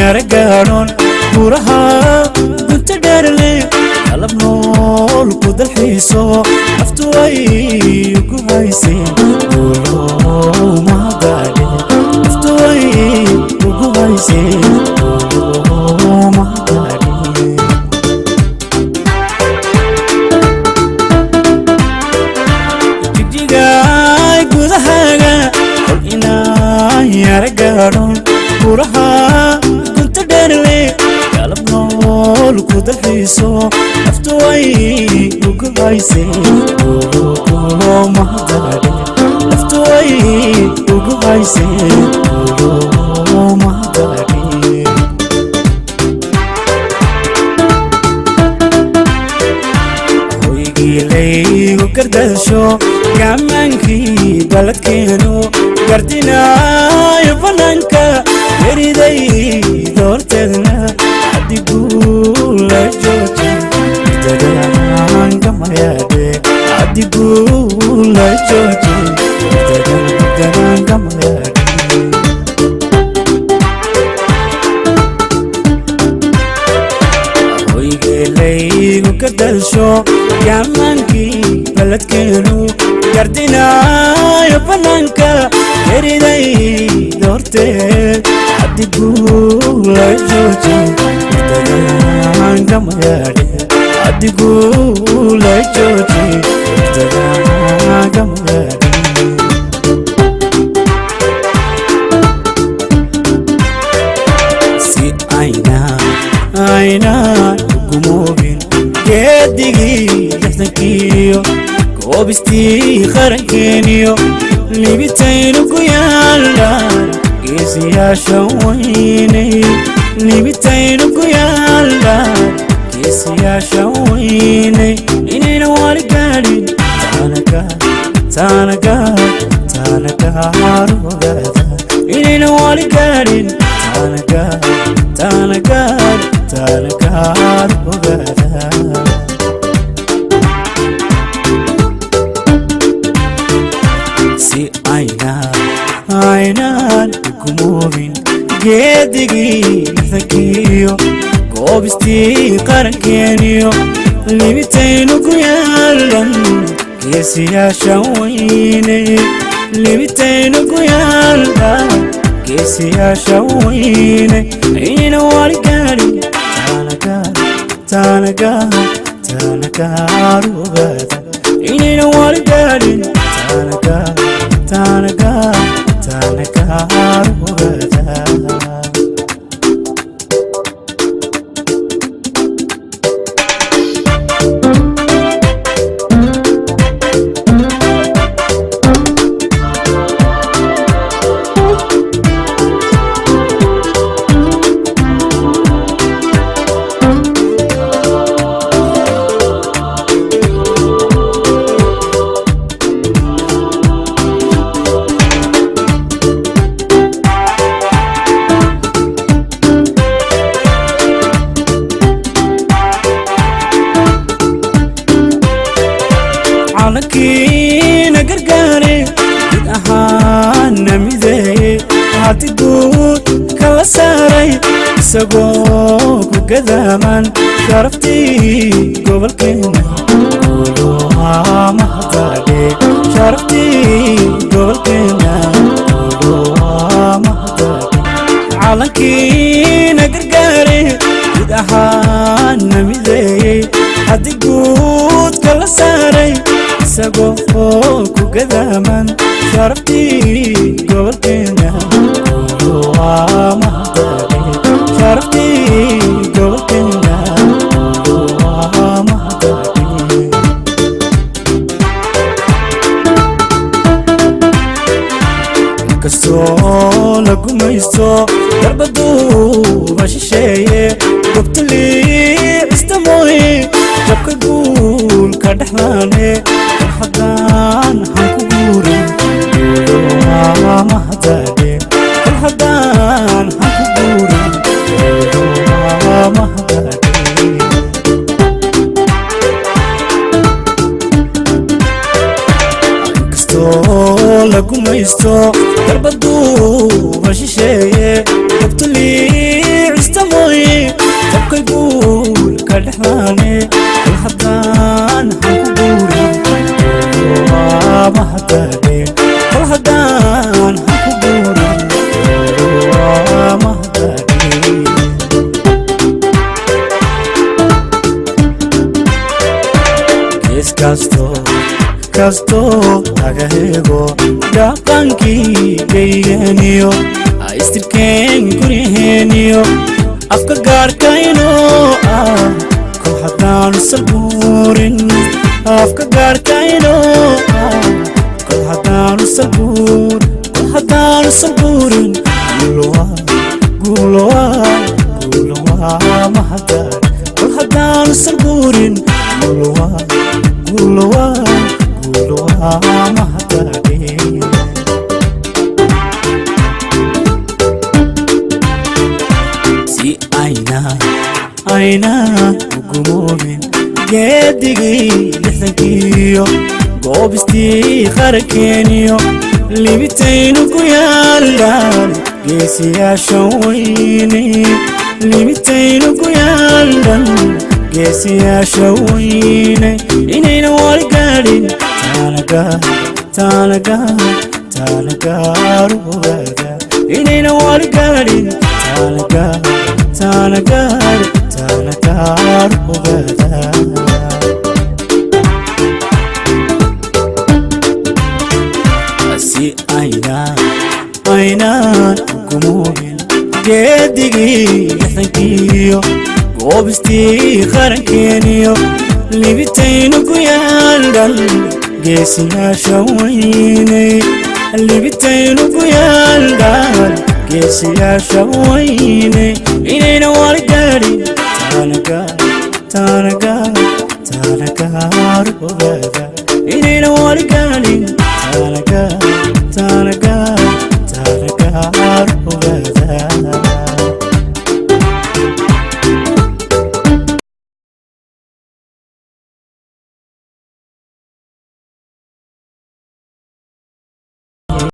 yaragaadhoon buraha gunta dheerle qalab nool ku dalxiiso naftu way ugu hayseen guulo mahadaadhe naftu way ugu hayseen guulo mahadaadhe jigjiga gudahaga kol inaan yaragaadhoon buraha gunta dheerle qalab nool ku dalxiiso naftu way ugu hayseen guulo mahadaadhe naftu way ugu hayseen guulo mahadaadhe hoygii laygu gardasho gacmaankii baladkeenu gardinaayo banaanka yariday doorteedna hadiguu la jooji dadaangamayadhe hadiguu la jooji dadaangamayadhe hoygii laygu gardasho gacmaankii baladkeenu gardinaayo banaanka yariday doorteed hadiguu la jooji dadaangamayadhe hadiguu la jooji dadaangamayadhe si aynaan gumoobin geedigii lixdankiyo goobistii qarankeeniyo libitaynu ku yaallaan geesiyaasha weynay libitaynu ku yaallaan geesiyaasha weynay inayna wali gaadhin taanagaarugada inayna wali gaadhin taanagaarugada si aynaan gumoobin geedigii lixdankiyo goobistii qarankeeniyo libitaynu ku yaallan geesiyaasha weynay libitaynu ku yaallan geesiyaasha weynay inayna wali gaadhin taanagaarugada inayna wali gaadhin taanagaarugada calankina gargaare mid ahaana mideeye hadiguu kala saaray isagoo ku gadaaman sharaftii gobolkeena guulo mahadaadhe sharaftii gobolkeena guulo mahadaadhe calankina gargaare mid ahaana mideeye hadiguu kala saaray isagoo ku gadaaman sharaftii gobolkeena guulo mahadaadhe sharaftii gobolkeena guulo mahadaadhe inkastoo la gumaysto darbaduuba shisheeye gobtalii istamooye jabka guulka dhexlaane haddaan han ku guurin guulo mahadaadhe haddaan han ku guurin guulo mahadaadhe inkastoo la gumaysto darbaduuba shisheeye gobtalii mahane kol haddaan hanku guurin mahadane kol haddaan hanku guurin mahadane gees kasto laga hego dhaqankii gaygeniyo istirkeen guryaheeniyo afka gaarkayno kol haddaanu salbuurin afka gaarkayno kol haddaanu salbuurin guulowaa mahadar kol haddaanu salbuurin guulowaa mahadare si ayna ugumoobin geedigii lixdankiyo goobistii qarankeeniyo libitaynu ku yaalaan geesiyaashan weyne libitaynu ku yaalan geesiyaasha weyne inayna wali gaadhin taanagaaru ogaada inayna wali gaadhin taanagaaru ogaada si aynaan ugumoobin geedigii lixdankiyo goobistii qarankeeniyo libitaynu ku yaalan geesiyaasha weyne libitaynu ku yaalan geesiyaasha weyne inayna wali gaadhin taanagaaru ogaada inayna wali gaadhin taanagaaru